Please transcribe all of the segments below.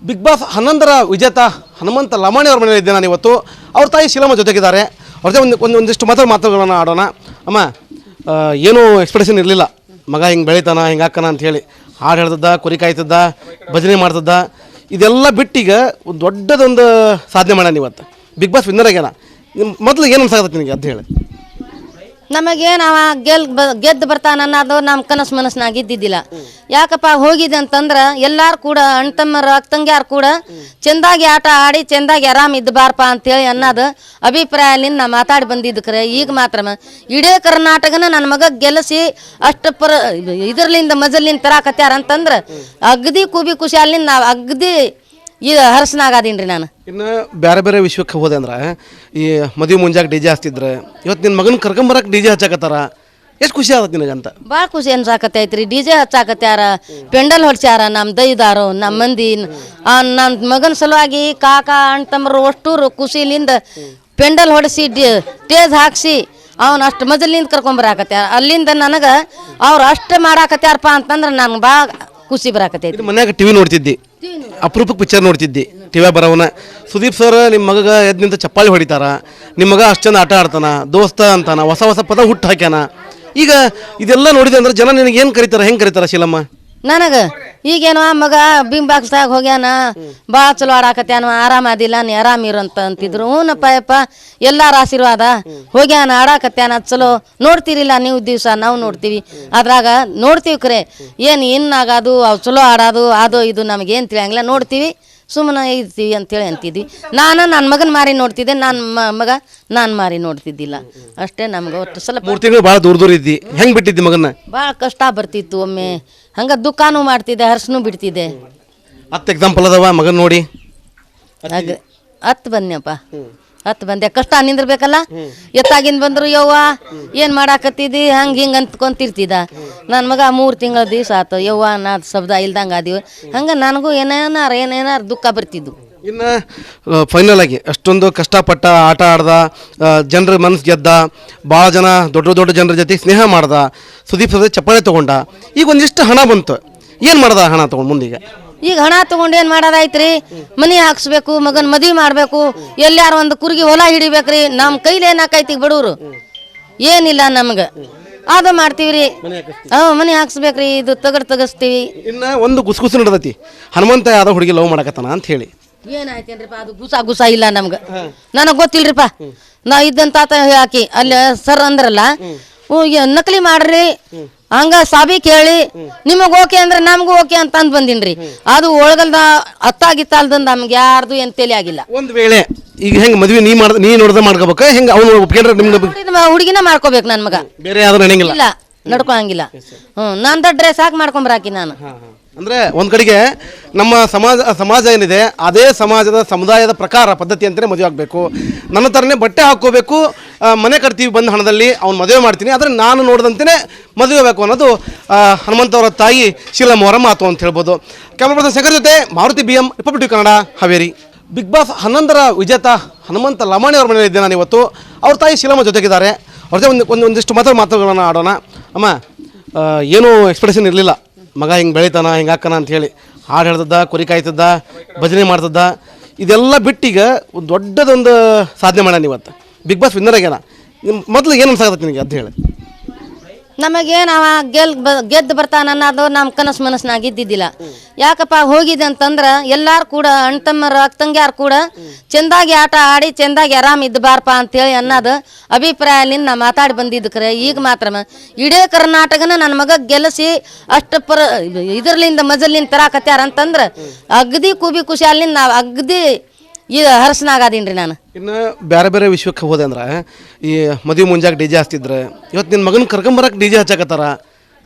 Big Boss 11ರ ವಿಜೇತ ಹನುಮಂತ ಲಮಾಣಿ ಅವರ ಮನೆಯಲ್ಲಿ ಇದ್ದೆ ನಾನು ಇವತ್ತು. ಅವ್ರ ತಾಯಿ ಶೀಲಮ್ಮ ಜೊತೆಗಿದ್ದಾರೆ. ಅವ್ರದೇ ಒಂದಿಷ್ಟು ಮಾತುಗಳನ್ನು ಆಡೋಣ. ಅಮ್ಮ, ಏನೂ ಎಕ್ಸ್ಪೆಕ್ಟೇಷನ್ ಇರಲಿಲ್ಲ, ಮಗ ಹಿಂಗೆ ಬೆಳಿತಾನ ಹಿಂಗೆ ಹಾಕನ ಅಂತ ಹೇಳಿ. ಹಾಡು ಹೇಳ್ತದ್ದ, ಕುರಿ ಕಾಯ್ತದ್ದ, ಭಜನೆ ಮಾಡ್ತದ್ದ, ಇದೆಲ್ಲ ಬಿಟ್ಟೀಗ ಒಂದು ದೊಡ್ಡದೊಂದು ಸಾಧನೆ ಮಾಡ್ಯಾನ ಇವತ್ತು. ಬಿಗ್ ಬಾಸ್ ವಿನ್ನರ್ ಆಗ್ಯಾನ. ಮೊದಲು ಏನು ಅನ್ಸಾಕತ್ತೆ ನಿನಗೆ ಅಂತ ಹೇಳಿ? ನಮಗೇನು ಅವ ಗೆದ್ದು ಬರ್ತಾನ ಅನ್ನೋದು ನಮ್ಮ ಕನಸು ಮನಸ್ಸಿನಾಗ ಇದ್ದಿದ್ದಿಲ್ಲ. ಯಾಕಪ್ಪ ಹೋಗಿದೆ ಅಂತಂದ್ರೆ ಎಲ್ಲರೂ ಕೂಡ ಅಣ್ತಮ್ಮರ ಅಕ್ಕಂಗ್ಯಾರು ಕೂಡ ಚೆಂದಾಗಿ ಆಟ ಆಡಿ ಚೆಂದಾಗಿ ಆರಾಮ ಇದ್ದು ಬಾರಪ್ಪ ಅಂತೇಳಿ ಅನ್ನೋದು ಅಭಿಪ್ರಾಯಲಿಂದ ನಾ ಮಾತಾಡಿ ಬಂದಿದ್ದು. ಖರೆ ಈಗ ಮಾತ್ರ ಇಡೀ ಕರ್ನಾಟಕನ ನನ್ನ ಮಗ ಗೆಲ್ಲಿಸಿ ಅಷ್ಟು ಇದರ್ಲಿಂದ ಮಜಲಿಂದ ತರಾಕತ್ಯಾರ ಅಂತಂದ್ರೆ ಅಗದಿ ಖುಷಿ ಅಲ್ಲಿಂದ ನಾವು ಅಗದಿ ಇದು ಹರಸನಾಗದೀನಿ ನಾನು. ಇನ್ನು ಬೇರೆ ಬೇರೆ ವಿಶ್ವಕ್ಕೆ ಹೋದೆ ಅಂದ್ರೆ ಈ ಮದುವೆ ಮುಂಜಾಗ ಡಿ ಜೆ ಹಚ್ತಿದ್ರೆ, ಇವತ್ತು ನಿನ್ನ ಮಗನ ಕರ್ಕೊಂಬರಕ್ಕೆ ಡಿ ಜೆ ಹಚ್ಚಾಕತ್ತಾರ. ಎಷ್ಟು ಖುಷಿ ಆಗತ್ತೆ ನಿನಗಂತ? ಭಾಳ ಖುಷಿ ಅನ್ಸಾಕತ್ತೈತ್ರಿ. ಡಿ ಜೆ ಹಚ್ಚಾಕತ್ಯಾರ, ಪೆಂಡಲ್ ಹೊಡ್ಸ್ಯಾರ, ನಮ್ಮ ದೈದಾರು ನಮ್ಮ ಮಂದಿ. ನನ್ನ ಮಗನ ಸಲುವಾಗಿ ಕಾಕ ಅಣ್ತಮ್ಮರು ಅಷ್ಟೂರು ಖುಷಿಲಿಂದ ಪೆಂಡಲ್ ಹೊಡಿಸಿ ಟೇಜ್ ಹಾಕ್ಸಿ ಅವ್ನು ಅಷ್ಟು ಮಜಲಿಂದ ಕರ್ಕೊಂಬರಾಕತ್ಯಾರ. ಅಲ್ಲಿಂದ ನನಗೆ ಅವ್ರು ಅಷ್ಟು ಮಾಡಾಕತ್ಯಾರಪ್ಪ ಅಂತಂದ್ರೆ ನಂಗೆ ಭಾಳ ಖುಷಿ ಬರಾಕತ್ತೈತಿ. ಮನ್ಯಾಗ ಟಿವಿ ನೋಡ್ತಿದ್ದಿ, ಅಪರೂಪಕ್ಕೆ ಪಿಕ್ಚರ್ ನೋಡ್ತಿದ್ದಿ, ಟಿವಿ ಬರೋವನ ಸುದೀಪ್ ಸರ್ ನಿಮ್ಮ ಮಗ ಎದ್ದು ನಿಂತ ಚಪ್ಪಾಳಿ ಹೊಡಿತಾರ, ನಿಮ್ಮ ಮಗ ಅಷ್ಟು ಚಂದ ಆಟ ಆಡ್ತಾನ, ದೋಸ್ತ ಅಂತಾನ, ಹೊಸ ಹೊಸ ಪದ ಹುಟ್ಟು ಹಾಕ್ಯಾನ. ಈಗ ಇದೆಲ್ಲ ನೋಡಿದೆ ಅಂದ್ರೆ ಜನ ನಿನಗೆ ಏನು ಕರೀತಾರ, ಹೆಂಗೆ ಕರೀತಾರ ಶೀಲಮ್ಮ? ನನಗೆ ಈಗೇನೋ ಮಗ ಬಾಕ್ಸ್ದಾಗ ಹೋಗ್ಯಾನ, ಭಾಳ ಚಲೋ ಆಡಾಕತ್ಯಾನ, ಆರಾಮದಿಲ್ಲ, ನೀ ಆರಾಮಿರು ಅಂತಿದ್ರು. ಹ್ಞೂನಪ್ಪ ಯಪ್ಪ, ಎಲ್ಲರ ಆಶೀರ್ವಾದ, ಹೋಗ್ಯಾನ ಆಡಾಕತ್ಯಾನ ಚಲೋ. ನೋಡ್ತೀರಿಲ್ಲ ನೀವು ದಿವಸ, ನಾವು ನೋಡ್ತೀವಿ, ಅದ್ರಾಗ ನೋಡ್ತೀವಿ. ಖರೆ ಏನು ಇನ್ನಾಗದು ಅವು ಚಲೋ ಆಡೋದು ಅದು ಇದು ನಮಗೇನು ತಿಳಿಯಂಗಿಲ್ಲ, ನೋಡ್ತೀವಿ ಸುಮ್ಮನೆ ಇರ್ತೀವಿ ಅಂತೇಳಿ ಅಂತಿದ್ವಿ. ನಾನು ನನ್ನ ಮಗನ ಮಾರಿ ನೋಡ್ತಿದ್ದೆ, ನನ್ನ ಮಗ ನಾನು ಮಾರಿ ನೋಡ್ತಿದ್ದಿಲ್ಲ ಅಷ್ಟೇ. ನಮ್ಗೆ ಒಟ್ಟು ಸ್ವಲ್ಪ 3 ತಿಂಗಳು ಭಾಳ ದೂರ ಇದ್ದಿ, ಹೆಂಗೆ ಬಿಟ್ಟಿದ್ದಿ ಮಗನ? ಭಾಳ ಕಷ್ಟ ಬರ್ತಿತ್ತು. ಒಮ್ಮೆ ಹಂಗೆ ದುಃಖನೂ ಮಾಡ್ತಿದ್ದೆ, ಹರ್ಸನೂ ಬಿಡ್ತಿದ್ದೆ. 10 ಎಕ್ಸಾಂಪಲ್ ಅದಾವ ಮಗನ ನೋಡಿ. ಹಾಗೆ 10 ಬಂದ್ನಪ್ಪ, 10 ಬಂದೆ. ಕಷ್ಟ ನಿಂದಿರ್ಬೇಕಲ್ಲ. ಎತ್ತಾಗಿಂದ ಬಂದರು ಯವ್ವ ಏನು ಮಾಡಾಕತ್ತಿದ್ದಿ ಹಂಗೆ ಹಿಂಗೆ ಅಂತ್ಕೊಂತಿರ್ತಿದ್ದ. ನನ್ನ ಮಗ 3 ತಿಂಗಳ ದಿವಸ ಆತು ಯವ್ವ ನಾ ಶಬ್ದ ಇಲ್ದಂಗೆ ಆದಿವಿ. ಹಂಗೆ ನನಗೂ ಏನೇನಾರು ದುಃಖ ಬರ್ತಿದ್ದು. ಇನ್ನು ಫೈನಲ್ ಆಗಿ ಅಷ್ಟೊಂದು ಕಷ್ಟಪಟ್ಟ ಆಟ ಆಡ್ದ, ಜನರ ಮನಸ್ಸು ಗೆದ್ದ, ಭಾಳ ಜನ ದೊಡ್ಡ ಜನರ ಜೊತೆ ಸ್ನೇಹ ಮಾಡ್ದ, ಸುದೀಪ್ ಸದ ಚಪ್ಪಾಳೆ ತೊಗೊಂಡ. ಈಗ ಒಂದಿಷ್ಟು ಹಣ ಬಂತು, ಏನು ಮಾಡ್ದ ಹಣ ತೊಗೊಂಡು ಮುಂದೀಗ? ಈಗ ಹಣ ತೊಗೊಂಡು ಏನು ಮಾಡೋದಾಯ್ತು ರೀ? ಮನೆ ಹಾಕ್ಸ್ಬೇಕು, ಮಗನ ಮದುವೆ ಮಾಡಬೇಕು, ಎಲ್ಲಾರು ಒಂದು ಕುರ್ಗಿ ಹೊಲ ಹಿಡಿಬೇಕ್ರಿ. ನಮ್ಮ ಕೈಲಿ ಏನಾಕೈತಿ ಬಡವರು ಏನಿಲ್ಲ ನಮ್ಗೆ, ಅದು ಮಾಡ್ತೀವಿ ರೀ. ಮನೆ ಹಾಕ್ಸ್ಬೇಕ್ರಿ, ಇದು ತಗಸ್ತೀವಿ. ಇನ್ನು ಒಂದು ಗುಸುಗುಸು ನಡೆದೈತಿ, ಹನುಮಂತ ಯಾವ್ದೋ ಹುಡುಗಿ ಲವ್ ಮಾಡಕತ್ತಾನ ಅಂತ ಹೇಳಿ. ಏನಾಯ್ತೇನ್ರಿಪ್ಪ? ಅದು ಗುಸ ಇಲ್ಲ ನಮ್ಗೆ, ನನಗೆ ಗೊತ್ತಿಲ್ರಿಪ್ಪ. ನಾ ಇದ್ದಂತ ಹಾಕಿ ಅಲ್ಲಿ ಸರ್ ಅಂದ್ರಲ್ಲ, ನಕಲಿ ಮಾಡ್ರಿ ಹಂಗ ಸಾಬಿ ಕೇಳಿ ನಿಮಗೆ ಓಕೆ ಅಂದ್ರೆ ನಮಗೂ ಓಕೆ ಅಂತ ಅಂದ್ ಬಂದಿನ್ರಿ. ಅದು ಒಳಗಲ್ದ ಅತ್ತಾಗಿತ್ತಲ್ದಂದ ನಮ್ಗೆ ಯಾರ್ದು ಏನು ತಲೆ ಆಗಿಲ್ಲ. ಒಂದು ವೇಳೆ ಈಗ ಹೆಂಗೆ ಮದ್ವೆ ನೀ ನೋಡ್ದ ಮಾಡ್ಕೋಬೇಕ, ಹೆಂಗೆ ಅವನು ಒಪ್ಕೊಂಡ್ರೆ ನಿಮ್ಗೆ ಹುಡುಗಿನ ಮಾಡ್ಕೋಬೇಕು ನನ್ನ ಮಗ, ಬೇರೆ ಯಾವ್ದು ನಡೆಯಂಗಿಲ್ಲ, ಇಲ್ಲ ನಡ್ಕೊಳಂಗಿಲ್ಲ. ನಂದ ಡ್ರೆಸ್ ಹಾಕಿ ಮಾಡ್ಕೊಂಬರಾಕಿ ನಾನು. ಅಂದರೆ ಒಂದು ಕಡೆಗೆ ನಮ್ಮ ಸಮಾಜ ಏನಿದೆ ಅದೇ ಸಮಾಜದ ಸಮುದಾಯದ ಪ್ರಕಾರ ಪದ್ಧತಿ ಅಂತಲೇ ಮದುವೆ ಆಗಬೇಕು. ನನ್ನ ಥರನೇ ಬಟ್ಟೆ ಹಾಕ್ಕೋಬೇಕು, ಮನೆ ಕಟ್ತೀವಿ ಬಂದ ಹಣದಲ್ಲಿ ಅವ್ನು ಮದುವೆ ಮಾಡ್ತೀನಿ, ಆದರೆ ನಾನು ನೋಡಿದಂತೆಯೇ ಮದುವೆ ಆಗಬೇಕು ಅನ್ನೋದು ಹನುಮಂತವರ ತಾಯಿ ಶೀಲಮ್ಮ ಅವರ ಮಾತು ಅಂತ ಹೇಳ್ಬೋದು. ಕ್ಯಾಮರಾ ಶೇಖರ್ ಜೊತೆ Maruti BM, Republic Kannada, Haveri. Bigg Boss 11ರ ವಿಜೇತ ಹನುಮಂತ ಲಮಾಣಿ ಅವರ ಮನೆಯಲ್ಲಿ ಇದ್ದೆ ನಾನು ಇವತ್ತು. ಅವ್ರ ತಾಯಿ ಶೀಲಮ್ಮ ಜೊತೆಗಿದ್ದಾರೆ. ಅವ್ರದೇ ಒಂದಿಷ್ಟು ಮಾತುಗಳನ್ನು ಆಡೋಣ. ಅಮ್ಮ, ಏನೂ ಎಕ್ಸ್ಪೆಕ್ಟೇಷನ್ ಇರಲಿಲ್ಲ, ಮಗ ಹಿಂಗೆ ಬೆಳಿತಾನ ಹಿಂಗೆ ಹಾಕನ ಅಂತ ಹೇಳಿ. ಹಾಡು ಹೇಳ್ತದ್ದ, ಕುರಿ ಕಾಯ್ತದ್ದ, ಭಜನೆ ಮಾಡ್ತದ್ದ, ಇದೆಲ್ಲ ಬಿಟ್ಟೀಗ ಒಂದು ದೊಡ್ಡದೊಂದು ಸಾಧನೆ ಮಾಡ್ಯಾನ ಇವತ್ತು. ಬಿಗ್ ಬಾಸ್ ವಿನ್ನರ್ ಆಗ್ಯಾನ. ಮೊದಲು ಏನು ಅನ್ಸಾಕತ್ತೆ ನಿನಗೆ ಅಂತ ಹೇಳಿ? ನಮಗೇನು ಅವ ಗೆದ್ದು ಬರ್ತಾನ ಅನ್ನೋದು ನಮ್ಮ ಕನಸು ಮನಸ್ಸಿನಾಗ ಇದ್ದಿದ್ದಿಲ್ಲ. ಯಾಕಪ್ಪ ಹೋಗಿದೆ ಅಂತಂದ್ರೆ ಎಲ್ಲರೂ ಕೂಡ ಅಣ್ತಮ್ಮರ ಅಕ್ಕಂಗ್ಯಾರು ಕೂಡ ಚೆಂದಾಗಿ ಆಟ ಆಡಿ ಚೆಂದಾಗಿ ಆರಾಮ ಇದ್ದು ಬಾರಪ್ಪ ಅಂತೇಳಿ ಅನ್ನೋದು ಅಭಿಪ್ರಾಯಲಿಂದ ನಾ ಮಾತಾಡಿ ಬಂದಿದ್ದು. ಖರೆ ಈಗ ಮಾತ್ರ ಇಡೀ ಕರ್ನಾಟಕನ ನನ್ನ ಮಗ ಗೆಲ್ಲಿಸಿ ಅಷ್ಟು ಇದರ್ಲಿಂದ ಮಜಲಿಂದ ತರಾಕತ್ಯಾರ ಅಂತಂದ್ರೆ ಅಗದಿ ಖುಷಿ ಅಲ್ಲಿಂದ ನಾವು ಅಗದಿ ಇದು ಹರಸನಾಗದೀನಿ ರೀ ನಾನು. ಇನ್ನು ಬೇರೆ ಬೇರೆ ವಿಶ್ವಕ್ಕೆ ಹೋದೆ ಅಂದ್ರೆ ಈ ಮದುವೆ ಮುಂಜಾಗ ಡಿ ಜೆ ಹಚ್ತಿದ್ರೆ, ಇವತ್ತು ನಿನ್ನ ಮಗನ ಕರ್ಕೊಂಬರಕ್ಕೆ ಡಿ ಜೆ ಹಚ್ಚಾಕತ್ತಾರ.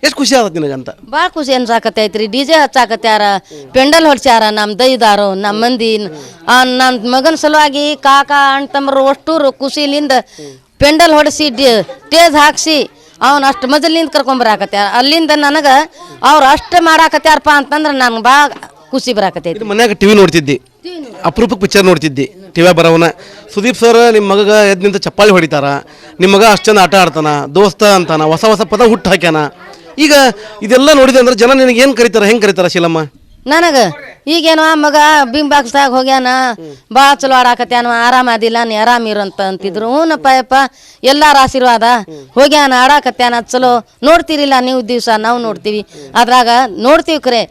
ಎಷ್ಟು ಖುಷಿ ಆಗತ್ತೆ ನಿನಗಂತ? ಭಾಳ ಖುಷಿ ಅನ್ಸಾಕತ್ತೈತ್ರಿ. ಡಿ ಜೆ ಹಚ್ಚಾಕತ್ಯಾರ, ಪೆಂಡಲ್ ಹೊಡ್ಸ್ಯಾರ, ನಮ್ಮ ದೈದಾರು ನಮ್ಮ ಮಂದಿ. ನನ್ನ ಮಗನ ಸಲುವಾಗಿ ಕಾಕ ಅಣ್ತಮ್ಮರು ಅಷ್ಟೂರು ಖುಷಿಲಿಂದ ಪೆಂಡಲ್ ಹೊಡಿಸಿ ಟೇಜ್ ಹಾಕ್ಸಿ ಅವ್ನು ಅಷ್ಟು ಮಜಲಿಂದ ಕರ್ಕೊಂಬರಾಕತ್ಯಾರ. ಅಲ್ಲಿಂದ ನನಗೆ ಅವ್ರು ಅಷ್ಟು ಮಾಡಾಕತ್ಯಾರಪ್ಪ ಅಂತಂದ್ರೆ ನಂಗೆ ಭಾಳ ಖುಷಿ ಬರಾಕತ್ತೈತಿ. ಮನ್ಯಾಗ ಟಿವಿ ನೋಡ್ತಿದ್ದಿ, ಅಪರೂಪಕ್ಕೆ ಪಿಕ್ಚರ್ ನೋಡ್ತಿದ್ದಿ, ಟಿವಿ ಬರೋವನ ಸುದೀಪ್ ಸರ್ ನಿಮ್ಮ ಮಗ ಎದ್ದು ನಿಂತ ಚಪ್ಪಾಳಿ ಹೊಡಿತಾರ, ನಿಮ್ಮ ಮಗ ಅಷ್ಟು ಚಂದ ಆಟ ಆಡ್ತಾನ, ದೋಸ್ತ ಅಂತಾನ, ಹೊಸ ಹೊಸ ಪದ ಹುಟ್ಟು ಹಾಕ್ಯಾನ. ಈಗ ಇದೆಲ್ಲ ನೋಡಿದೆ ಅಂದ್ರೆ ಜನ ನಿನಗೆ ಏನು ಕರೀತಾರ, ಹೆಂಗೆ ಕರೀತಾರ ಶೀಲಮ್ಮ? ನನಗ ಈಗೇನೋ ಮಗ ಬಿಂಬಾಕ್ಸ್ದಾಗ ಹೋಗ್ಯಾನ ಭಾಳ ಚಲೋ ಆಡಾಕತ್ಯಾನ ಆರಾಮದಿಲ್ಲ ನೀ ಆರಾಮಿರು ಅಂತಿದ್ರು ಹ್ಞೂನಪ್ಪ ಯಪ್ಪ ಎಲ್ಲಾರ ಆಶೀರ್ವಾದ ಹೋಗ್ಯಾನ ಆಡಾಕತ್ಯಾನ ಚಲೋ ನೋಡ್ತೀರಿಲ್ಲ ನೀವು ದಿವಸ ನಾವು ನೋಡ್ತೀವಿ ಅದ್ರಾಗ ನೋಡ್ತೀವಿ ಖರೆ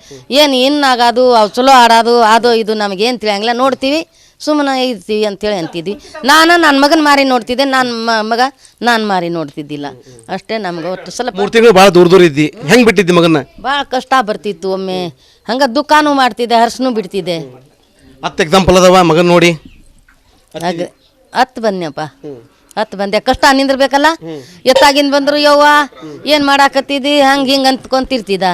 ಏನು ಇನ್ನಾಗದು ಅವು ಚಲೋ ಆಡೋದು ಅದು ಇದು ನಮಗೇನು ತಿಳಿಯಂಗಿಲ್ಲ ನೋಡ್ತೀವಿ ಸುಮ್ಮನೆ ಇರ್ತೀವಿ ಅಂತೇಳಿ ಅಂತಿದ್ವಿ ನಾನು ನನ್ನ ಮಗನ ಮಾರಿ ನೋಡ್ತಿದ್ದೆ ನನ್ನ ಮಗ ನಾನು ಮಾರಿ ನೋಡ್ತಿದ್ದಿಲ್ಲ ಅಷ್ಟೇ ನಮ್ಗೆ ಒಟ್ಟು ಸ್ವಲ್ಪ 3 ತಿಂಗಳು ಭಾಳ ದೂರ ಇದ್ದಿ ಹೆಂಗೆ ಬಿಟ್ಟಿದ್ದಿ ಮಗನ್ನ? ಭಾಳ ಕಷ್ಟ ಬರ್ತಿತ್ತು ಒಮ್ಮೆ ಹಂಗೆ ದುಃಖನೂ ಮಾಡ್ತಿದ್ದೆ ಹರ್ಸನೂ ಬಿಡ್ತಿದ್ದೆ. 10 ಎಕ್ಸಾಂಪಲ್ ಅದಾವ ಮಗನ್ ನೋಡಿ ಹಾಗೆ 10 ಬಂದ್ನಪ್ಪ 10 ಬಂದೆ ಕಷ್ಟ ನಿಂದಿರ್ಬೇಕಲ್ಲ ಎತ್ತಾಗಿಂದ ಬಂದ್ರು ಯವ್ವ ಏನು ಮಾಡಾಕತ್ತಿದ್ದಿ ಹಂಗೆ ಹಿಂಗೆ ಅಂತ್ಕೊಂತಿರ್ತಿದ್ದ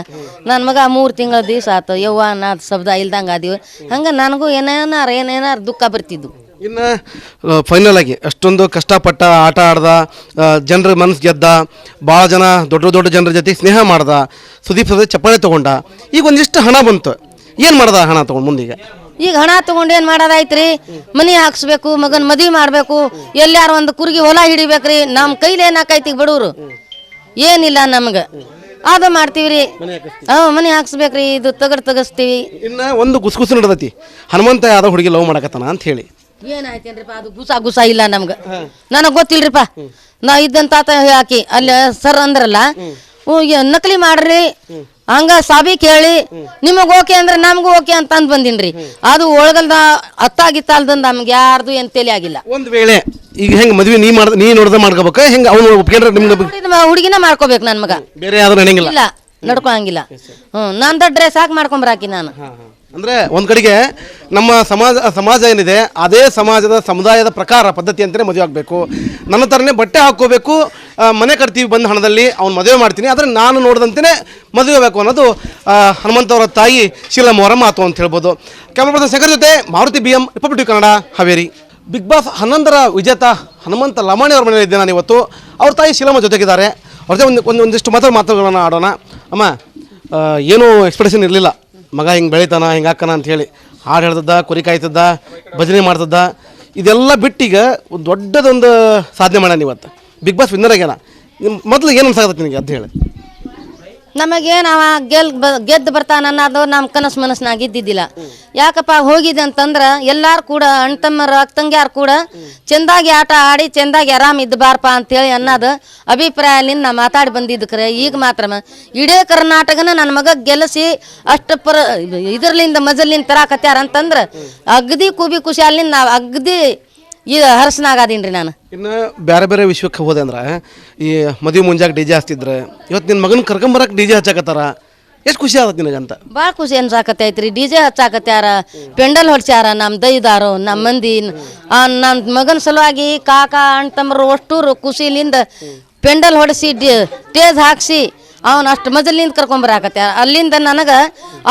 ನನ್ನ ಮಗ 3 ತಿಂಗಳ ದಿವಸ ಆತು ಯವ್ವ ನಾ ಶಬ್ದ ಇಲ್ದಂಗೆ ಆದಿವಿ ಹಂಗೆ ನನಗೂ ಏನೇನಾರು ದುಃಖ ಬರ್ತಿದ್ದು. ಇನ್ನು ಫೈನಲ್ ಆಗಿ ಅಷ್ಟೊಂದು ಕಷ್ಟಪಟ್ಟ ಆಟ ಆಡ್ದ, ಜನರ ಮನಸ್ಸು ಗೆದ್ದ, ಭಾಳ ಜನ ದೊಡ್ಡ ಜನರ ಜೊತೆ ಸ್ನೇಹ ಮಾಡ್ದ, ಸುದೀಪ್ ಸದ ಚಪ್ಪಾಳೆ ತೊಗೊಂಡ, ಈಗ ಒಂದಿಷ್ಟು ಹಣ ಬಂತು, ಏನು ಮಾಡ್ದ ಹಣ ತೊಗೊಂಡು ಮುಂದೀಗ? ಈಗ ಹಣ ತೊಗೊಂಡು ಏನು ಮಾಡೋದಾಯ್ತು ರೀ, ಮನೆ ಹಾಕ್ಸ್ಬೇಕು, ಮಗನ ಮದುವೆ ಮಾಡಬೇಕು, ಎಲ್ಲಾರು ಒಂದು ಕುರ್ಗಿ ಹೊಲ ಹಿಡಿಬೇಕ್ರಿ, ನಮ್ಮ ಕೈಲಿ ಏನಾಕೈತಿ ಬಡವರು ಏನಿಲ್ಲ ನಮ್ಗೆ ಅದು ಮಾಡ್ತೀವಿ ರೀ. ಮನೆ ಹಾಕ್ಸ್ಬೇಕ್ರಿ, ಇದು ತಗಸ್ತೀವಿ. ಇನ್ನು ಒಂದು ಗುಸುಗುಸು ನಡೆದೈತಿ, ಹನುಮಂತ ಯಾವ್ದೋ ಹುಡುಗಿ ಲವ್ ಮಾಡಕತ್ತಾನ ಅಂತ ಹೇಳಿ. ಏನಾಯ್ತೇನ್ರಿಪ್ಪ ಅದು ಗುಸ ಇಲ್ಲ ನಮ್ಗೆ, ನನಗೆ ಗೊತ್ತಿಲ್ರಿಪ್ಪ. ನಾ ಇದ್ದಂತ ಹಾಕಿ ಅಲ್ಲಿ ಸರ್ ಅಂದ್ರಲ್ಲ ನಕಲಿ ಮಾಡ್ರಿ ಹಂಗ ಸಾಬಿ ಕೇಳಿ ನಿಮಗ್ ಓಕೆ ಅಂದ್ರೆ ನಮ್ಗೂ ಓಕೆ ಅಂತ ಅಂದ್ ಬಂದಿನ್ರಿ. ಅದು ಒಳಗಲ್ದ ಅತ್ತಾಗಿತ್ತಲ್ದಂದ ನಮ್ಗೆ ಯಾರ್ದು ಏನ್ ತಲೆ ಆಗಿಲ್ಲ. ಒಂದ್ ವೇಳೆ ಈಗ ಹೆಂಗ್ ಮದ್ವೆ ನೀ ನೋಡ್ದ ಮಾಡ್ಕೋಬೇಕ ಹೆಂಗ ಅವ್ನು ಒಪ್ಕೊಂಡ್ರೆ ನಿಮ್ಗೆ ಹುಡುಗಿನ ಮಾಡ್ಕೋಬೇಕು ನನ್ ಮಗ, ಬೇರೆ ಯಾವ್ದು ನಡೆಯಂಗಿಲ್ಲ, ಇಲ್ಲ ನಡ್ಕೊಳಂಗಿಲ್ಲ. ನಂದ ಡ್ರೆಸ್ ಹಾಕಿ ಮಾಡ್ಕೊಂಬರಾಕಿ ನಾನು. ಅಂದರೆ ಒಂದು ಕಡೆಗೆ ನಮ್ಮ ಸಮಾಜ ಏನಿದೆ ಅದೇ ಸಮಾಜದ ಸಮುದಾಯದ ಪ್ರಕಾರ ಪದ್ಧತಿ ಅಂತಲೇ ಮದುವೆ ಆಗಬೇಕು. ನನ್ನ ಥರನೇ ಬಟ್ಟೆ ಹಾಕ್ಕೋಬೇಕು, ಮನೆ ಕಟ್ತೀವಿ ಬಂದ ಹಣದಲ್ಲಿ ಅವ್ನು ಮದುವೆ ಮಾಡ್ತೀನಿ, ಆದರೆ ನಾನು ನೋಡಿದಂತೆಯೇ ಮದುವೆ ಆಗಬೇಕು ಅನ್ನೋದು ಹನುಮಂತವರ ತಾಯಿ ಶೀಲಮ್ಮ ಅವರ ಮಾತು ಅಂತ ಹೇಳ್ಬೋದು. ಕ್ಯಾಮ್ರಾ ಪರ್ಸನ್ ಶೇಖರ್ ಜೊತೆ Maruti BM, Republic Kannada, Haveri. Bigg Boss 11ರ ವಿಜೇತ ಹನುಮಂತ ಲಮಾಣಿ ಅವ್ರ ಮನೆಯಲ್ಲಿ ಇದ್ದೆ ನಾನು ಇವತ್ತು. ಅವ್ರ ತಾಯಿ ಶೀಲಮ್ಮ ಜೊತೆಗಿದ್ದಾರೆ. ಅವ್ರ ಜೊತೆ ಒಂದಿಷ್ಟು ಮಾತುಗಳನ್ನು ಆಡೋಣ. ಅಮ್ಮ, ಏನೂ ಎಕ್ಸ್ಪೆಕ್ಟೇಷನ್ ಇರಲಿಲ್ಲ ಮಗ ಹಿಂಗೆ ಬೆಳಿತಾನ ಹಿಂಗೆ ಹಾಕನ ಅಂಥೇಳಿ, ಹಾಡು ಹೇಳ್ತದ್ದ, ಕುರಿ ಕಾಯ್ತದ್ದ, ಭಜನೆ ಮಾಡ್ತದ್ದ, ಇದೆಲ್ಲ ಬಿಟ್ಟೀಗ ಒಂದು ದೊಡ್ಡದೊಂದು ಸಾಧನೆ ಮಾಡ್ಯಾನ ಇವತ್ತು, ಬಿಗ್ ಬಾಸ್ ವಿನ್ನರ್ ಆಗ್ಯಾನ. ನಿಮ್ಮ ಮೊದಲು ಏನು ಅನ್ಸಾಗತ್ತೆ ನಿನಗೆ ಅಂತ ಹೇಳಿ? ನಮಗೇನು ಅವ ಗೆದ್ದು ಬರ್ತಾನ ಅನ್ನೋದು ನಮ್ಮ ಕನಸು ಮನಸ್ಸಿನಾಗ ಇದ್ದಿದ್ದಿಲ್ಲ. ಯಾಕಪ್ಪ ಹೋಗಿದೆ ಅಂತಂದ್ರೆ ಎಲ್ಲಾರು ಕೂಡ ಅಣ್ತಮ್ಮರು ಅಕ್ಕಂಗ್ಯಾರು ಕೂಡ ಚೆಂದಾಗಿ ಆಟ ಆಡಿ ಚೆಂದಾಗಿ ಆರಾಮ್ ಇದ್ದು ಬಾರಪ್ಪ ಅಂತೇಳಿ ಅನ್ನೋದು ಅಭಿಪ್ರಾಯದಿಂದ ನಾ ಮಾತಾಡಿ ಬಂದಿದ್ದಕ್ರೆ ಈಗ ಮಾತ್ರ ಇಡೀ ಕರ್ನಾಟಕನ ನನ್ನ ಮಗ ಗೆಲ್ಲಿಸಿ ಅಷ್ಟು ಇದರ್ಲಿಂದ ಮಜಲಿಂದ ತರಾಕತ್ಯಾರ ಅಂತಂದ್ರೆ ಅಗದಿ ಕೂಬಿ ಖುಷಿಯಾಲಿಂದ ನಾವು ಅಗದಿ ಈಗ ಹರಸನಾಗದೀನಿ ನಾನು. ಇನ್ನು ಬೇರೆ ಬೇರೆ ವಿಶ್ವಕ್ಕೆ ಹೋದೆ ಅಂದ್ರೆ ಈ ಮದುವೆ ಮುಂಜಾಗ DJ ಹಚ್ತಿದ್ರೆ ಇವತ್ತು ನಿನ್ನ ಮಗನ ಕರ್ಕೊಂಬರಕ್ಕೆ DJ ಹಚ್ಚಾಕತ್ತಾರ, ಎಷ್ಟು ಖುಷಿ ಆಗತ್ತೆ ನಿನಗಂತ? ಭಾಳ ಖುಷಿ ಅನ್ಸಾಕತ್ತೈತ್ರಿ. DJ ಹಚ್ಚಾಕತ್ಯಾರ, ಪೆಂಡಲ್ ಹೊಡ್ಸ್ಯಾರ, ನಮ್ಮ ದೈದಾರು ನಮ್ಮ ಮಂದಿ ನನ್ನ ಮಗನ ಸಲುವಾಗಿ ಕಾಕ ಅಣ್ಣ ತಮ್ಮರು ಅಷ್ಟೂರು ಖುಷಿಲಿಂದ ಪೆಂಡಲ್ ಹೊಡಿಸಿ ಸ್ಟೇಜ್ ಹಾಕ್ಸಿ ಅವನು ಅಷ್ಟು ಮಜಲಿಂದ ಕರ್ಕೊಂಬರಾಕತ್ಯಾರ. ಅಲ್ಲಿಂದ ನನಗೆ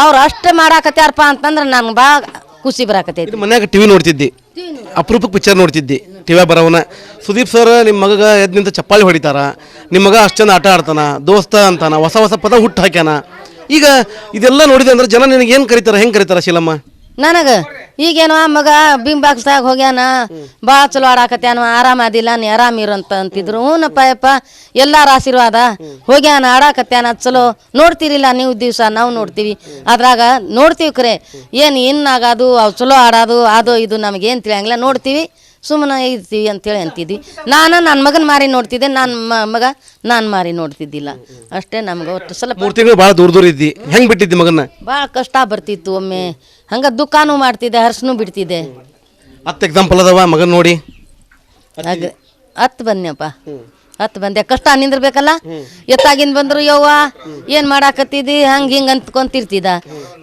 ಅವ್ರು ಅಷ್ಟು ಮಾಡಾಕತ್ಯಾರಪ್ಪ ಅಂತಂದ್ರೆ ನನ್ಗೆ ಭಾಳ ಖುಷಿ ಬರಾಕತ್ತೈತಿ. ಮನ್ಯಾಗ TV ನೋಡ್ತಿದ್ದಿ, ಅಪರೂಪಕ್ಕೆ ಪಿಕ್ಚರ್ ನೋಡ್ತಿದ್ದಿ, ಟಿವಿ ಬರೋವನ ಸುದೀಪ್ ಸರ್ ನಿಮ್ಮ ಮಗ ಎದ್ದು ನಿಂತ ಚಪ್ಪಾಳಿ ಹೊಡಿತಾರ, ನಿಮ್ಮ ಮಗ ಅಷ್ಟು ಚಂದ ಆಟ ಆಡ್ತಾನ, ದೋಸ್ತ ಅಂತಾನ, ಹೊಸ ಪದ ಹುಟ್ಟು ಹಾಕ್ಯಾನ. ಈಗ ಇದೆಲ್ಲ ನೋಡಿದೆ ಅಂದ್ರೆ ಜನ ನಿನಗೆ ಏನು ಕರೀತಾರ, ಹೆಂಗೆ ಕರೀತಾರ ಶೀಲಮ್ಮ? ನನಗೆ ಈಗೇನೋ ಮಗ ಬಿಂಬಾಕ್ಸ್ದಾಗ ಹೋಗ್ಯಾನ ಭಾಳ ಚಲೋ ಆಡಾಕತ್ಯಾನ ಆರಾಮದಿಲ್ಲ ನೀ ಆರಾಮಿರು ಅಂತಿದ್ರು ಹ್ಞೂನಪ್ಪ ಯಪ್ಪ ಎಲ್ಲಾರ ಆಶೀರ್ವಾದ ಹೋಗ್ಯಾನ ಆಡಾಕತ್ಯಾನ ಚಲೋ ನೋಡ್ತೀರಿಲ್ಲ ನೀವು ದಿವಸ ನಾವು ನೋಡ್ತೀವಿ ಅದ್ರಾಗ ನೋಡ್ತೀವಿ ಖರೆ ಏನು ಇನ್ನಾಗದು ಅವು ಚಲೋ ಆಡೋದು ಅದು ಇದು ನಮಗೇನು ತಿಳಿಯಂಗಿಲ್ಲ ನೋಡ್ತೀವಿ ಸುಮ್ಮನೆ ಇರ್ತೀವಿ ಅಂತೇಳಿ ಅಂತಿದ್ವಿ. ನಾನು ನನ್ನ ಮಗನ ಮಾರಿ ನೋಡ್ತಿದ್ದೆ, ನನ್ನ ಮಗ ನಾನು ಮಾರಿ ನೋಡ್ತಿದ್ದಿಲ್ಲ ಅಷ್ಟೇ. ನಮ್ಗೆ ಒಟ್ಟು ಸ್ವಲ್ಪ 3 ತಿಂಗಳು ಭಾಳ ದೂರ ಇದ್ದಿ, ಹೆಂಗೆ ಬಿಟ್ಟಿದ್ದಿ ಮಗನ? ಭಾಳ ಕಷ್ಟ ಬರ್ತಿತ್ತು ಒಮ್ಮೆ, ಹಂಗೆ ದುಃಖನೂ ಮಾಡ್ತಿದ್ದೆ ಹರ್ಸನೂ ಬಿಡ್ತಿದ್ದೆ. 10 ಎಕ್ಸಾಂಪಲ್ ಅದಾವ ಮಗನ ನೋಡಿ ಹಾಗೆ 10 ಬಂದ್ನಪ್ಪ 10 ಬಂದೆ ಕಷ್ಟ ನಿಂದಿರ್ಬೇಕಲ್ಲ. ಎತ್ತಾಗಿಂದ ಬಂದ್ರು ಯವ್ವ ಏನು ಮಾಡಾಕತ್ತಿದ್ದಿ ಹಂಗೆ ಹಿಂಗೆ ಅಂತ್ಕೊಂತಿರ್ತಿದ್ದ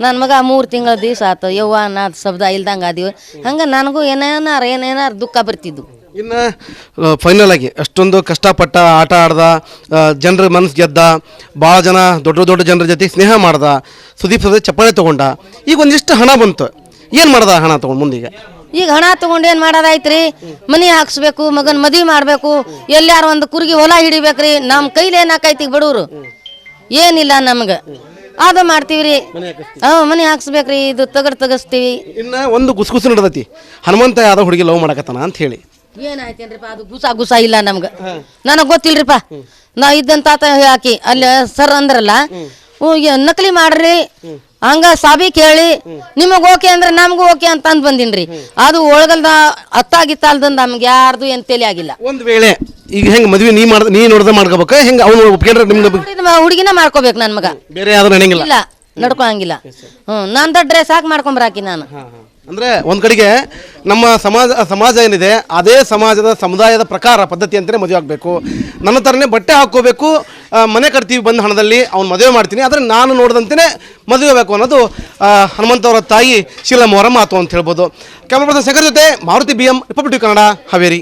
ನನ್ನ ಮಗ 3 ತಿಂಗಳ ದಿವಸ ಆತು ಯವ್ವ ನಾ ಶಬ್ದ ಇಲ್ದಂಗೆ ಆದಿವಿ ಹಂಗೆ ನನಗೂ ಏನೇನಾರು ದುಃಖ ಬರ್ತಿದ್ದು. ಇನ್ನು ಫೈನಲ್ ಆಗಿ ಅಷ್ಟೊಂದು ಕಷ್ಟಪಟ್ಟ ಆಟ ಆಡ್ದ, ಜನರ ಮನಸ್ಸು ಗೆದ್ದ, ಭಾಳ ಜನ ದೊಡ್ಡ ಜನರ ಜೊತೆ ಸ್ನೇಹ ಮಾಡ್ದ, ಸುದೀಪ್ ಸದ ಚಪ್ಪಾಳೆ ತೊಗೊಂಡ, ಈಗ ಒಂದಿಷ್ಟು ಹಣ ಬಂತು, ಏನು ಮಾಡ್ದ ಹಣ ತೊಗೊಂಡು ಮುಂದೀಗ? ಈಗ ಹಣ ತೊಗೊಂಡು ಏನು ಮಾಡೋದಾಯ್ತು ಮನೆ ಹಾಕ್ಸ್ಬೇಕು, ಮಗನ ಮದುವೆ ಮಾಡಬೇಕು, ಎಲ್ಲಾರು ಒಂದು ಕುರ್ಗಿ ಹೊಲ ಹಿಡಿಬೇಕ್ರಿ, ನಮ್ಮ ಕೈಲಿ ಏನಾಕೈತಿ ಬಡವರು ಏನಿಲ್ಲ ನಮ್ಗೆ ಅದು ಮಾಡ್ತೀವಿ ರೀ. ಮನೆ ಹಾಕ್ಸ್ಬೇಕ್ರಿ, ಇದು ತಗಸ್ತೀವಿ. ಇನ್ನು ಒಂದು ಗುಸುಗುಸು ನಡೆದೈತಿ, ಹನುಮಂತ ಯಾವ್ದೋ ಹುಡುಗಿ ಲವ್ ಮಾಡಕತ್ತಾನ ಅಂತ ಹೇಳಿ. ಏನಾಯ್ತೇನ್ರಿಪ್ಪ ಅದು ಗುಸ ಇಲ್ಲ ನಮ್ಗೆ, ನನಗೆ ಗೊತ್ತಿಲ್ರಿಪ್ಪ. ನಾ ಇದ್ದಂತ ಹಾಕಿ ಅಲ್ಲಿ ಸರ್ ಅಂದ್ರಲ್ಲ ನಕಲಿ ಮಾಡ್ರಿ ಹಂಗ ಸಾಬಿ ಕೇಳಿ ನಿಮಗ್ ಓಕೆ ಅಂದ್ರೆ ನಮಗೂ ಓಕೆ ಅಂತ ಅಂದ್ ಬಂದಿನ್ರಿ. ಅದು ಒಳಗಲ್ದ ಅತ್ತಾಗಿತ್ತಲ್ದಂದ ನಮ್ಗೆ ಯಾರ್ದು ಏನ್ ತಲೆ ಆಗಿಲ್ಲ. ಒಂದ್ ವೇಳೆ ಈಗ ಹೆಂಗ್ ಮದ್ವೆ ನೀ ನೋಡ್ದ ಮಾಡ್ಕೋಬೇಕ ಹೆಂಗ ಅವ್ನು ಒಪ್ಕೊಂಡ್ರೆ ನಿಮ್ಗೆ ಹುಡುಗಿನ ಮಾಡ್ಕೋಬೇಕು ನನ್ ಮಗ, ಬೇರೆ ಯಾವ್ದು ನಡೆಯಂಗಿಲ್ಲ. ಇಲ್ಲ ನಡ್ಕೊಳಂಗಿಲ್ಲ. ನಂದ ಡ್ರೆಸ್ ಹಾಕಿ ಮಾಡ್ಕೊಂಬರಾಕಿ ನಾನು. ಅಂದ್ರೆ ಒಂದ್ ಕಡೆಗೆ ನಮ್ಮ ಸಮಾಜ ಏನಿದೆ ಅದೇ ಸಮಾಜದ ಸಮುದಾಯದ ಪ್ರಕಾರ ಪದ್ಧತಿ ಅಂತಾನೆ ಮದುವೆ ಆಗಬೇಕು. ನನ್ನ ಥರನೇ ಬಟ್ಟೆ ಹಾಕ್ಕೋಬೇಕು, ಮನೆ ಕಟ್ತೀವಿ ಬಂದ ಹಣದಲ್ಲಿ ಅವ್ನು ಮದುವೆ ಮಾಡ್ತೀನಿ, ಆದರೆ ನಾನು ನೋಡಿದಂತೆಯೇ ಮದುವೆ ಆಗಬೇಕು ಅನ್ನೋದು ಹನುಮಂತವರ ತಾಯಿ ಶೀಲಮ್ಮ ಅವರ ಮಾತು ಅಂತ ಹೇಳ್ಬೋದು. ಕ್ಯಾಮರಾ ಪರ್ಸನ್ ಶೇಖರ್ ಜೊತೆ ಮಾರುತಿ BM, ರಿಪಬ್ಲಿಕ್ ಕನ್ನಡ, ಹಾವೇರಿ.